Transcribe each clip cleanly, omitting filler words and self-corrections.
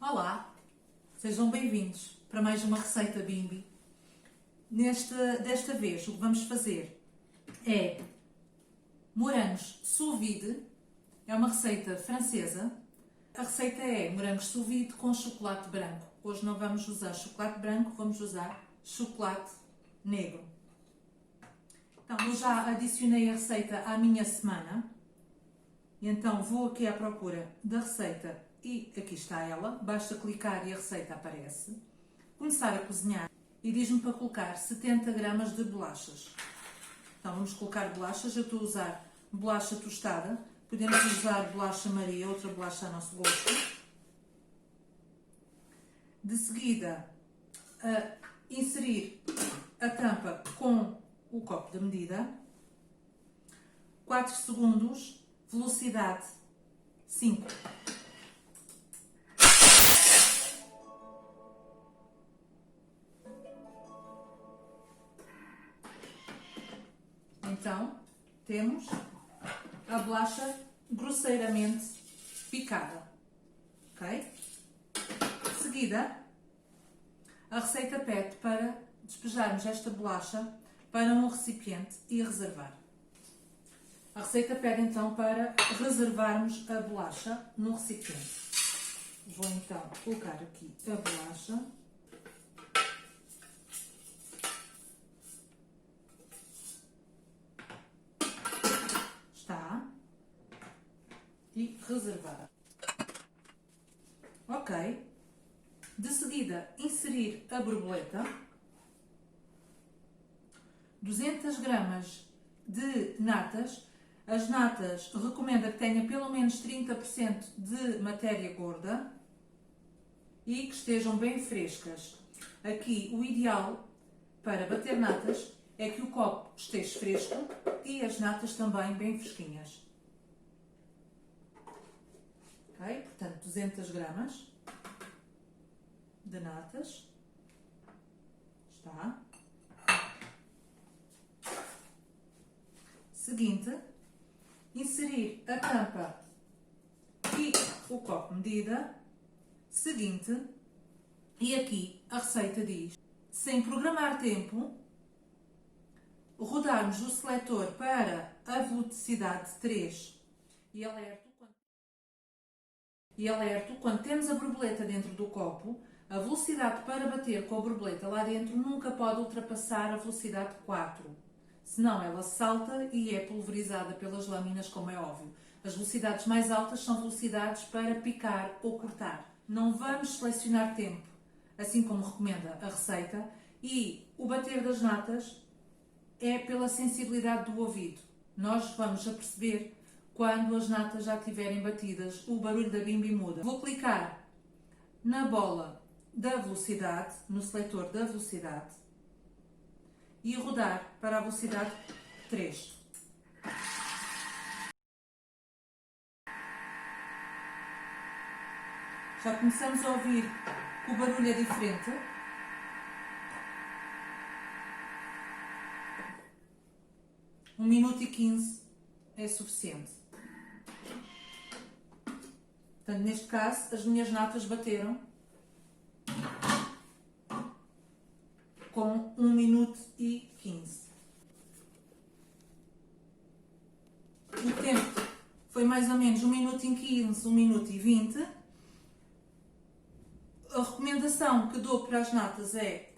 Olá, sejam bem-vindos para mais uma receita Bimby. Desta vez o que vamos fazer é morangos sous vide, é uma receita francesa. A receita é morangos sous vide com chocolate branco. Hoje não vamos usar chocolate branco, vamos usar chocolate negro. Então eu já adicionei a receita à minha semana, e então vou aqui à procura da receita e aqui está ela, basta clicar e a receita aparece. Começar a cozinhar e diz-me para colocar 70 gramas de bolachas. Então vamos colocar bolachas, eu estou a usar bolacha tostada, podemos usar bolacha Maria, outra bolacha a nosso gosto. De seguida, inserir a tampa com o copo de medida, 4 segundos, velocidade 5. Então, temos a bolacha grosseiramente picada, ok? De seguida, a receita pede para despejarmos esta bolacha para um recipiente e reservar. A receita pede então para reservarmos a bolacha no recipiente. Vou então colocar aqui a bolacha. Está. E reservar. Ok. De seguida, inserir a borboleta. 200 gramas de natas. As natas recomenda que tenha pelo menos 30% de matéria gorda e que estejam bem frescas. Aqui o ideal para bater natas é que o copo esteja fresco e as natas também bem fresquinhas. Ok? Portanto, 200 gramas de natas. Está. Seguinte, inserir a tampa e o copo medida. Seguinte, e aqui a receita diz, sem programar tempo, rodarmos o seletor para a velocidade 3 e alerto quando temos a borboleta dentro do copo, a velocidade para bater com a borboleta lá dentro nunca pode ultrapassar a velocidade 4. Senão ela salta e é pulverizada pelas lâminas, como é óbvio. As velocidades mais altas são velocidades para picar ou cortar. Não vamos selecionar tempo, assim como recomenda a receita, e o bater das natas é pela sensibilidade do ouvido. Nós vamos a perceber quando as natas já estiverem batidas, o barulho da Bimby muda. Vou clicar na bola da velocidade, no seletor da velocidade, e rodar para a velocidade 3. Já começamos a ouvir que o barulho é diferente. Um minuto e 15 é suficiente. Portanto, neste caso, as minhas natas bateram com 1 minuto e 15. O tempo foi mais ou menos 1 minuto e 15, 1 minuto e 20. A recomendação que dou para as natas é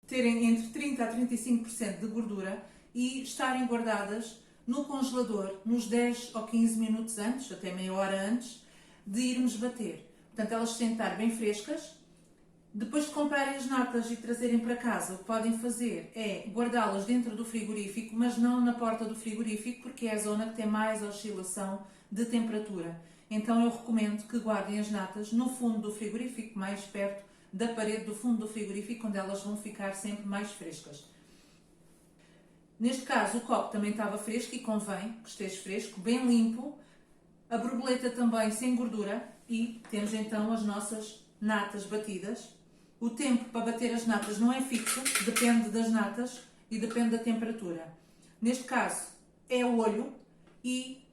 terem entre 30% a 35% de gordura e estarem guardadas no congelador nos 10 ou 15 minutos antes, até meia hora antes, de irmos bater. Portanto, elas têm de estar bem frescas. Depois de comprarem as natas e trazerem para casa, o que podem fazer é guardá-las dentro do frigorífico, mas não na porta do frigorífico, porque é a zona que tem mais oscilação de temperatura. Então eu recomendo que guardem as natas no fundo do frigorífico, mais perto da parede do fundo do frigorífico, onde elas vão ficar sempre mais frescas. Neste caso o copo também estava fresco e convém que esteja fresco, bem limpo, a borboleta também sem gordura e temos então as nossas natas batidas. O tempo para bater as natas não é fixo, depende das natas e depende da temperatura. Neste caso é olho e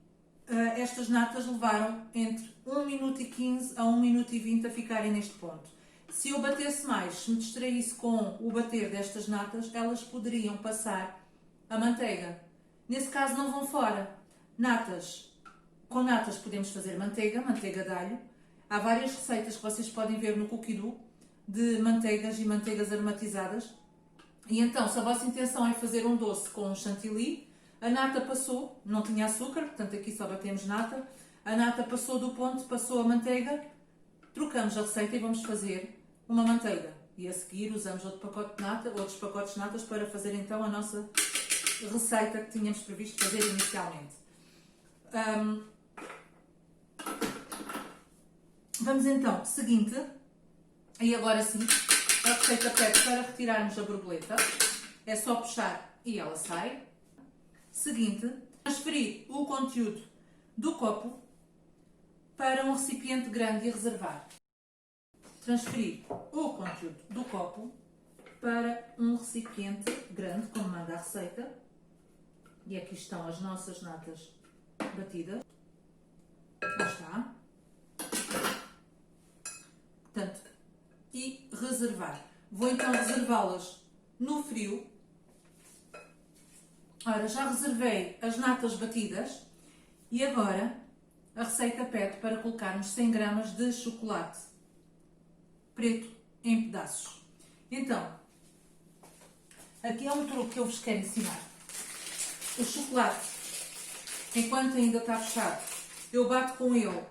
estas natas levaram entre 1 minuto e 15 a 1 minuto e 20 a ficarem neste ponto. Se eu batesse mais, se me distraísse com o bater destas natas, elas poderiam passar a manteiga. Nesse caso não vão fora. Com natas podemos fazer manteiga de alho. Há várias receitas que vocês podem ver no Cookie Do de manteigas e manteigas aromatizadas. E então, se a vossa intenção é fazer um doce com chantilly, a nata passou, não tinha açúcar, portanto aqui só batemos nata, a nata passou do ponto, passou a manteiga, trocamos a receita e vamos fazer uma manteiga. E a seguir usamos outro pacote de nata, outros pacotes de natas para fazer então a nossa receita que tínhamos previsto fazer inicialmente. Vamos então, seguinte, e agora sim, a receita pede para retirarmos a borboleta, é só puxar e ela sai. Seguinte, transferir o conteúdo do copo para um recipiente grande e reservar. Transferir o conteúdo do copo para um recipiente grande, como manda a receita. E aqui estão as nossas natas batidas. Lá está. Portanto, e reservar. Vou então reservá-las no frio. Ora, já reservei as natas batidas e agora a receita pede para colocarmos 100 gramas de chocolate preto em pedaços. Então, aqui é um truque que eu vos quero ensinar. O chocolate, enquanto ainda está fechado, eu bato com ele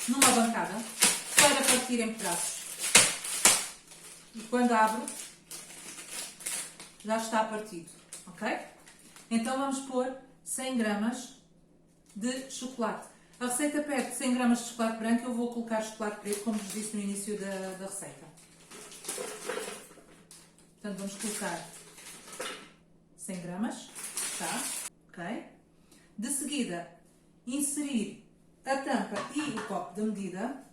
numa bancada para partir em pedaços. E quando abro, já está partido, ok? Então vamos pôr 100 gramas de chocolate. A receita pede 100 gramas de chocolate branco, eu vou colocar chocolate preto, como vos disse no início da receita. Portanto, vamos colocar 100 gramas, tá? Ok? De seguida, inserir a tampa e o copo de medida.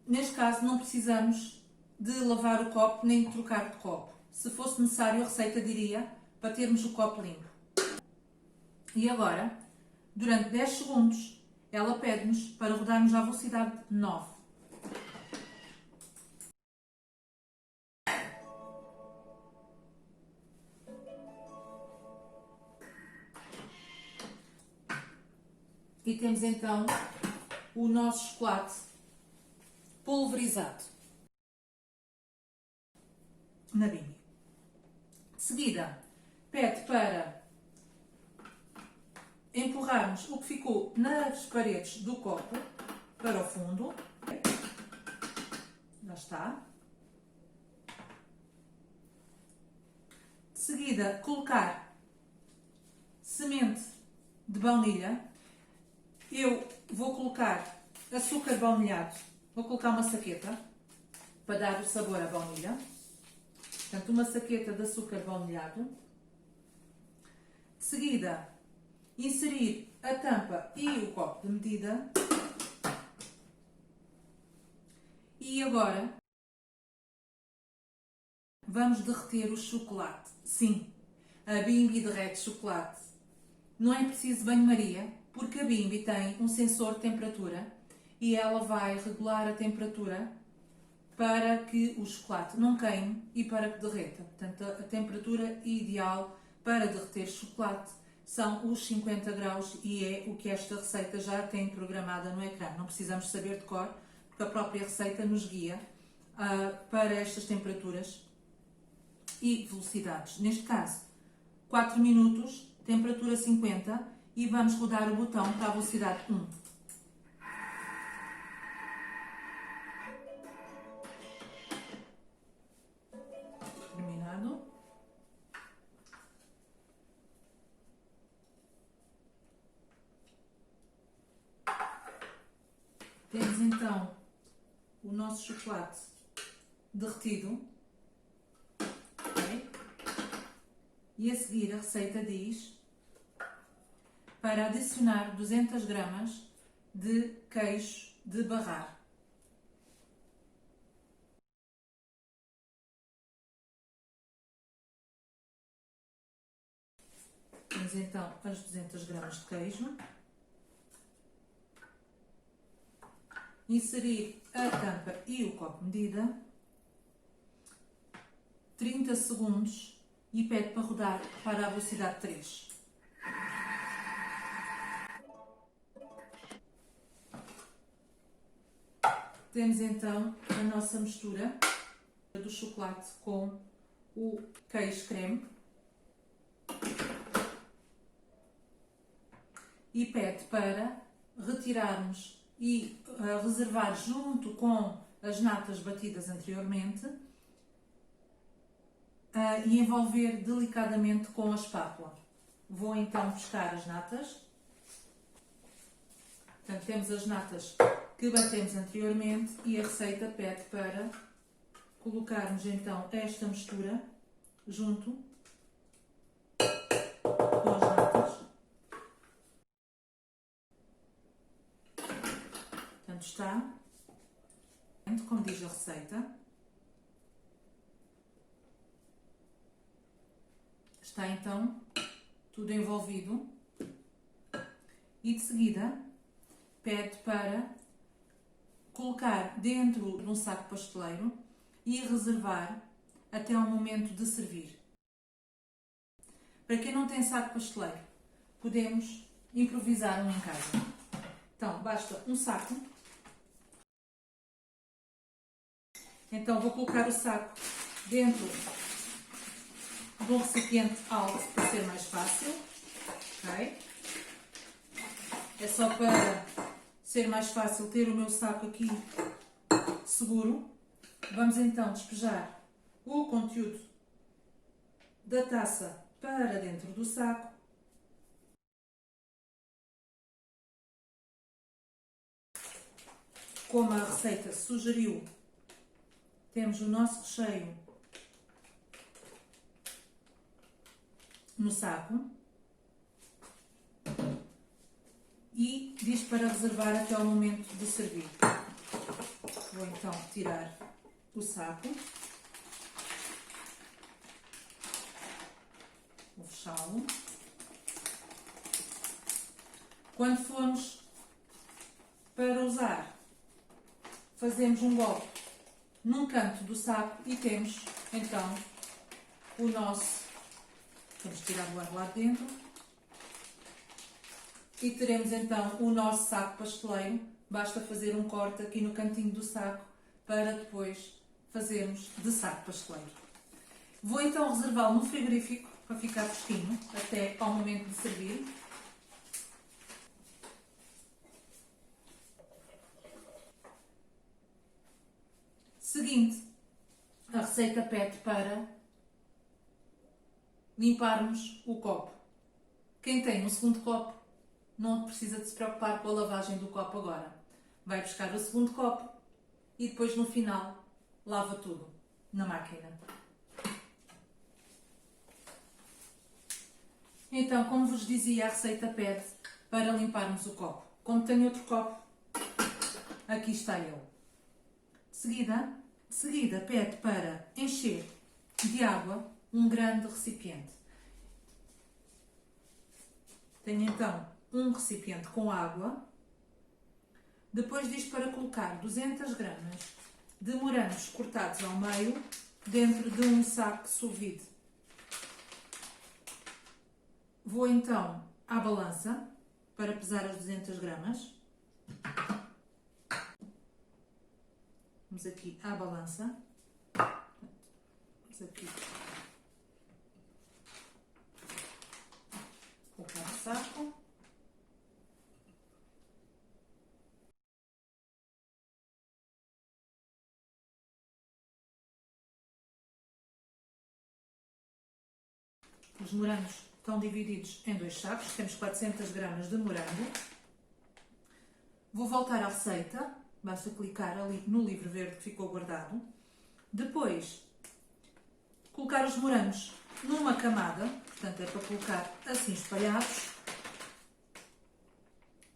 Neste caso, não precisamos de lavar o copo nem de trocar de copo. Se fosse necessário, a receita diria para termos o copo limpo. E agora, durante 10 segundos, ela pede-nos para rodarmos à velocidade 9. E temos então o nosso chocolate pulverizado na Bimbi. De seguida, pede para empurrarmos o que ficou nas paredes do copo para o fundo. Já está. De seguida, colocar semente de baunilha. Eu vou colocar açúcar baunilhado. Vou colocar uma saqueta para dar o sabor à baunilha. Portanto, uma saqueta de açúcar baunilhado. De seguida, inserir a tampa e o copo de medida. E agora vamos derreter o chocolate. Sim, a Bimbi derrete chocolate. Não é preciso banho-maria, porque a Bimbi tem um sensor de temperatura e ela vai regular a temperatura para que o chocolate não queime e para que derreta. Portanto, a temperatura ideal para derreter chocolate são os 50 graus e é o que esta receita já tem programada no ecrã. Não precisamos saber de cor, porque a própria receita nos guia para estas temperaturas e velocidades. Neste caso, 4 minutos, temperatura 50 e vamos rodar o botão para a velocidade 1. Terminado. Temos então o nosso chocolate derretido. Okay. E a seguir a receita diz para adicionar 200 gramas de queijo de barrar. Temos então as 200 gramas de queijo. Inserir a tampa e o copo medida. 30 segundos e pede para rodar para a velocidade 3. Temos então a nossa mistura do chocolate com o queijo creme e pede para retirarmos e reservar junto com as natas batidas anteriormente e envolver delicadamente com a espátula. Vou então buscar as natas. Portanto, temos as natas que batemos anteriormente e a receita pede para colocarmos então esta mistura junto com as natas. Portanto, está, como diz a receita, está então tudo envolvido e de seguida pede para colocar dentro de um saco pasteleiro e reservar até ao momento de servir. Para quem não tem saco pasteleiro, podemos improvisar um em casa. Então, basta um saco. Então, vou colocar o saco dentro de um recipiente alto para ser mais fácil. Okay? É só para ser mais fácil ter o meu saco aqui seguro. Vamos então despejar o conteúdo da taça para dentro do saco. Como a receita sugeriu, temos o nosso recheio no saco e diz para reservar até ao momento de servir. Vou então tirar o saco, vou fechá-lo. Quando formos para usar, fazemos um golpe num canto do saco e temos então o nosso. Vamos tirar o ar lá dentro e teremos então o nosso saco pasteleiro. Basta fazer um corte aqui no cantinho do saco para depois fazermos de saco pasteleiro. Vou então reservá-lo no frigorífico para ficar fresquinho até ao momento de servir. Seguinte, a receita pede para limparmos o copo. Quem tem um segundo copo não precisa de se preocupar com a lavagem do copo agora. Vai buscar o segundo copo e depois no final lava tudo na máquina. Então, como vos dizia, a receita pede para limparmos o copo. Como tenho outro copo, aqui está ele. De seguida pede para encher de água um grande recipiente. Tenho então um recipiente com água. Depois diz para colocar 200 gramas de morangos cortados ao meio dentro de um saco sous vide. Vou então à balança para pesar as 200 gramas. Vamos aqui à balança. Vamos aqui colocar o saco. Os morangos estão divididos em dois sacos. Temos 400 gramas de morango. Vou voltar à receita. Basta clicar ali no livro verde que ficou guardado. Depois, colocar os morangos numa camada. Portanto, é para colocar assim espalhados.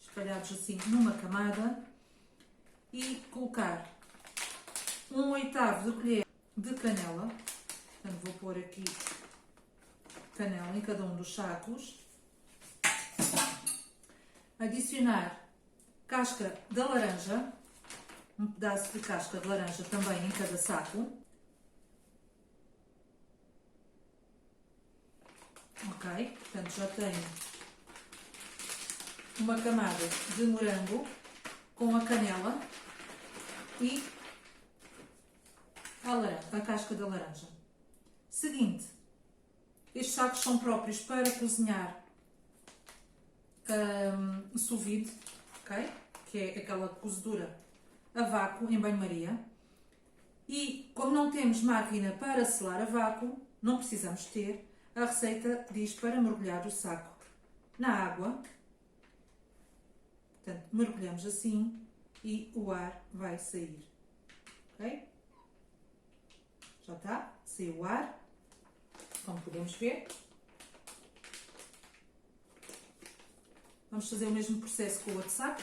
Espalhados assim numa camada. E colocar 1/8 de colher de canela. Portanto, vou pôr aqui canela em cada um dos sacos. adicionar casca de laranja, um pedaço de casca de laranja também em cada saco. Ok, portanto já tenho uma camada de morango com a canela e a casca da laranja. Seguinte, estes sacos são próprios para cozinhar sous vide, ok? Que é aquela cozedura a vácuo em banho-maria. E como não temos máquina para selar a vácuo, não precisamos ter, a receita diz para mergulhar o saco na água. Portanto, mergulhamos assim e o ar vai sair. Ok? Já está, saiu o ar, como podemos ver. Vamos fazer o mesmo processo com o outro saco.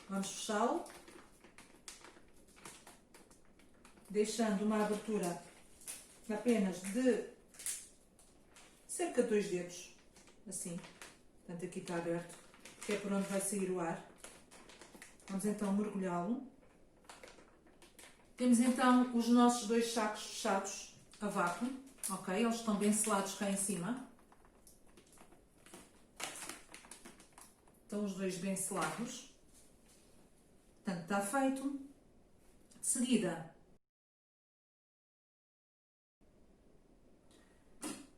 Vamos fechá-lo, deixando uma abertura apenas de cerca de 2 dedos, assim. Portanto, aqui está aberto, que é por onde vai sair o ar. Vamos então mergulhá-lo. Temos então os nossos 2 sacos fechados a vácuo, ok? Eles estão bem selados cá em cima. Estão os 2 bem selados. Portanto, está feito. De seguida,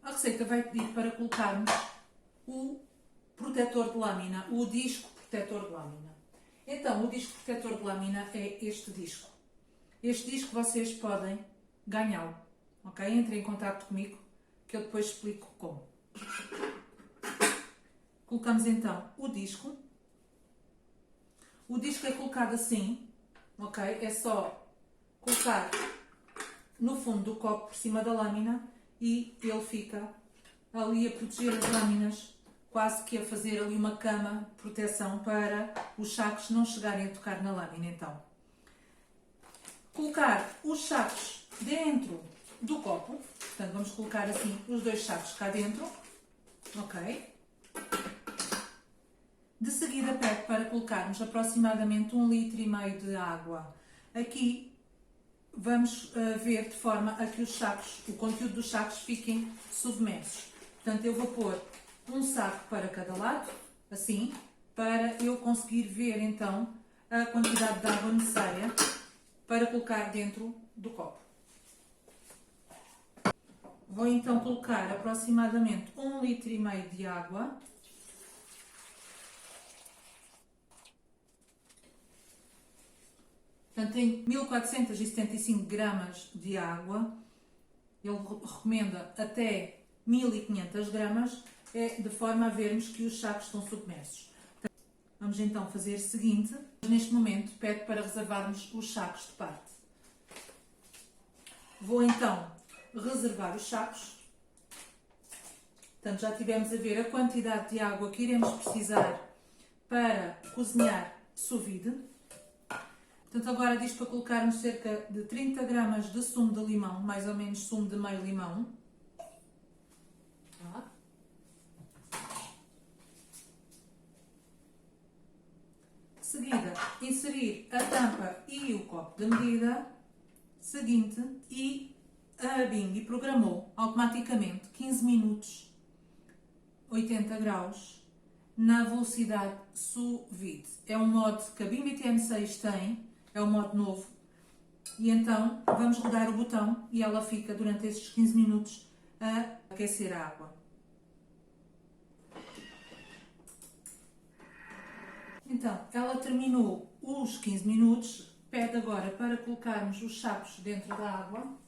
a receita vai pedir para colocarmos o protetor de lâmina, o disco protetor de lâmina. Então, o disco protetor de lâmina é este disco. Este disco vocês podem ganhá-lo, ok? Entrem em contato comigo que eu depois explico como. Colocamos então o disco. O disco é colocado assim, ok? É só colocar no fundo do copo por cima da lâmina e ele fica ali a proteger as lâminas, quase que a fazer ali uma cama de proteção para os sacos não chegarem a tocar na lâmina. Então, colocar os sacos dentro do copo, portanto vamos colocar assim os 2 sacos cá dentro, ok? De seguida pede para colocarmos aproximadamente 1,5 litro de água. Aqui vamos ver de forma a que os sacos, o conteúdo dos sacos fiquem submersos. Portanto, eu vou pôr um saco para cada lado, assim, para eu conseguir ver então a quantidade de água necessária para colocar dentro do copo. Vou então colocar aproximadamente 1,5 litro de água. Portanto, tem 1475 gramas de água. Ele recomenda até 1500 gramas, de forma a vermos que os sacos estão submersos. Portanto, vamos então fazer o seguinte. Neste momento, pede para reservarmos os sacos de parte. Vou então reservar os sacos. Portanto, já tivemos a ver a quantidade de água que iremos precisar para cozinhar sous vide. Portanto, agora diz para colocarmos cerca de 30 gramas de sumo de limão, mais ou menos sumo de meio limão. Tá. De seguida, inserir a tampa e o copo de medida. Seguinte, e a Bimbi programou automaticamente 15 minutos, 80 graus, na velocidade sous vide. É um modo que a Bimbi TM6 tem. É um modo novo. E então vamos rodar o botão e ela fica durante estes 15 minutos a aquecer a água. Então, ela terminou os 15 minutos. Pede agora para colocarmos os sacos dentro da água.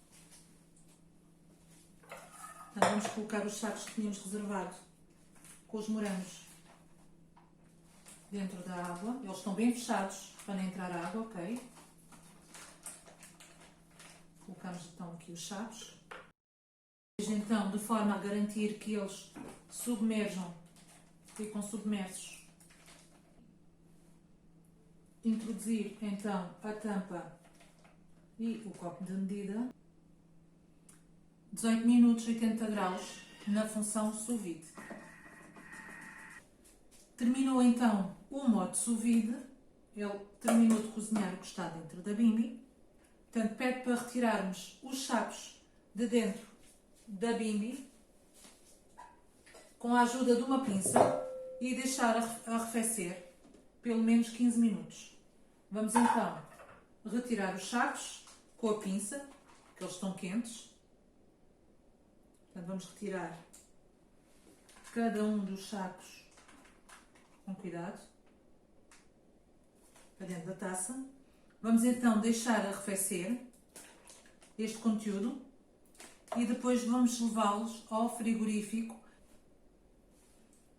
Então, vamos colocar os sacos que tínhamos reservado com os morangos dentro da água. Eles estão bem fechados para não entrar água, ok? Colocamos então aqui os sacos. Então, de forma a garantir que eles submerjam, ficam submersos. Introduzir então a tampa e o copo de medida. 18 minutos, 80 graus, na função sous vide. Terminou então o modo sous vide, ele terminou de cozinhar o que está dentro da bimbi. Portanto, pede para retirarmos os sacos de dentro da bimbi com a ajuda de uma pinça e deixar arrefecer pelo menos 15 minutos. Vamos então retirar os sacos com a pinça, que eles estão quentes. Portanto, vamos retirar cada um dos sacos com cuidado para dentro da taça. Vamos então deixar arrefecer este conteúdo e depois vamos levá-los ao frigorífico.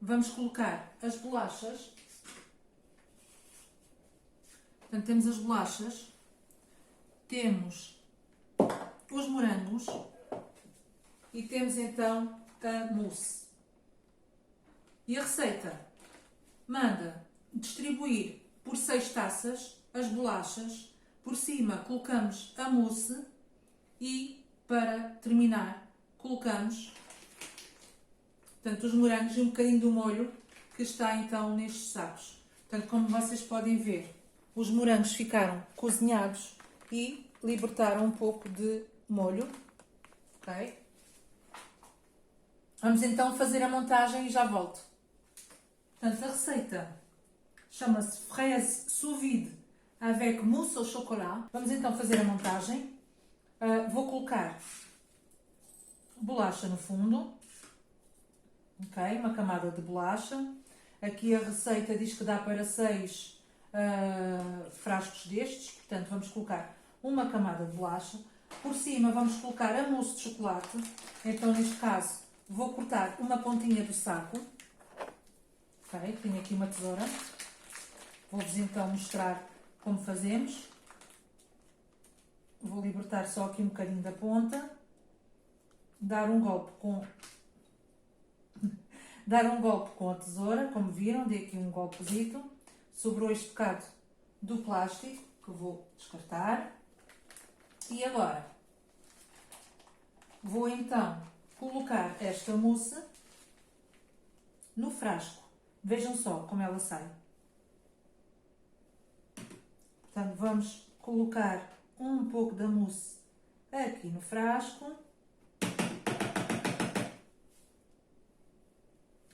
Vamos colocar as bolachas. Portanto, temos as bolachas, temos os morangos e temos então a mousse. E a receita manda distribuir por 6 taças as bolachas, por cima colocamos a mousse e, para terminar, colocamos, portanto, os morangos e um bocadinho do molho que está então nestes sacos. Portanto, como vocês podem ver, os morangos ficaram cozinhados e libertaram um pouco de molho. Ok? Vamos então fazer a montagem e já volto. Portanto, a receita chama-se fraise sous vide avec mousse au chocolat. Vamos então fazer a montagem. Vou colocar bolacha no fundo. Ok? Uma camada de bolacha. Aqui a receita diz que dá para 6 frascos destes. Portanto, vamos colocar uma camada de bolacha. Por cima vamos colocar a mousse de chocolate. Então, neste caso, vou cortar uma pontinha do saco. Ok? Tenho aqui uma tesoura. Vou-vos então mostrar como fazemos. Vou libertar só aqui um bocadinho da ponta. Dar um golpe com a tesoura, como viram, dei aqui um golpezito. Sobrou este bocado do plástico, que vou descartar. E agora, vou então colocar esta mousse no frasco. Vejam só como ela sai. Portanto, vamos colocar um pouco da mousse aqui no frasco.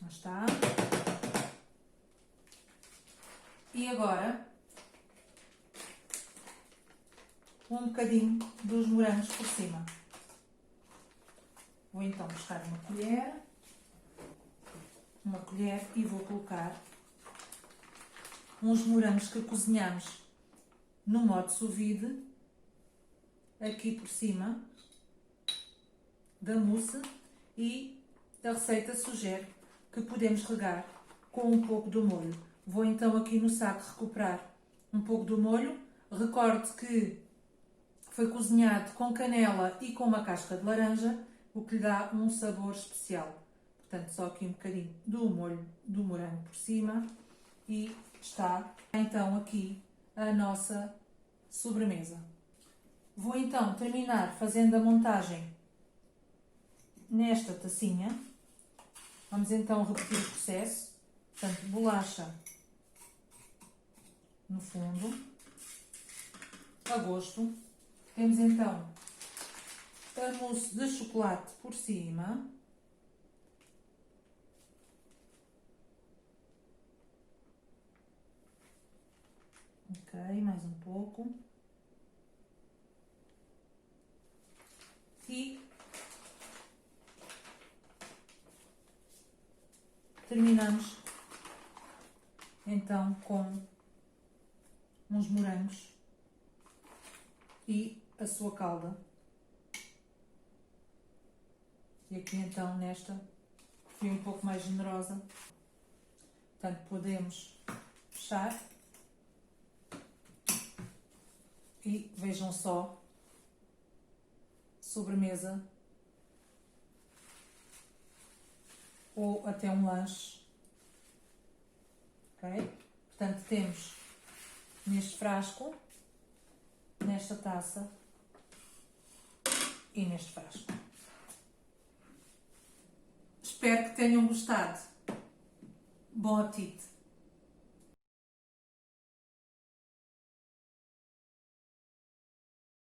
Lá está. E agora, um bocadinho dos morangos por cima. Vou então buscar uma colher e vou colocar uns morangos que cozinhamos no modo sous vide aqui por cima da mousse, e a receita sugere que podemos regar com um pouco do molho. Vou então aqui no saco recuperar um pouco do molho. Recorde que foi cozinhado com canela e com uma casca de laranja, o que lhe dá um sabor especial. Portanto, só aqui um bocadinho do molho do morango por cima e está então aqui a nossa sobremesa. Vou então terminar fazendo a montagem nesta tacinha. Vamos então repetir o processo. Portanto, bolacha no fundo, a gosto. Temos então a mousse de chocolate por cima. Ok, mais um pouco. E terminamos então com uns morangos e a sua calda. E aqui então nesta fui um pouco mais generosa. Portanto, podemos fechar. E vejam só, sobremesa ou até um lanche. Ok? Portanto, temos neste frasco, nesta taça e neste frasco. Espero que tenham gostado. Bom apetite!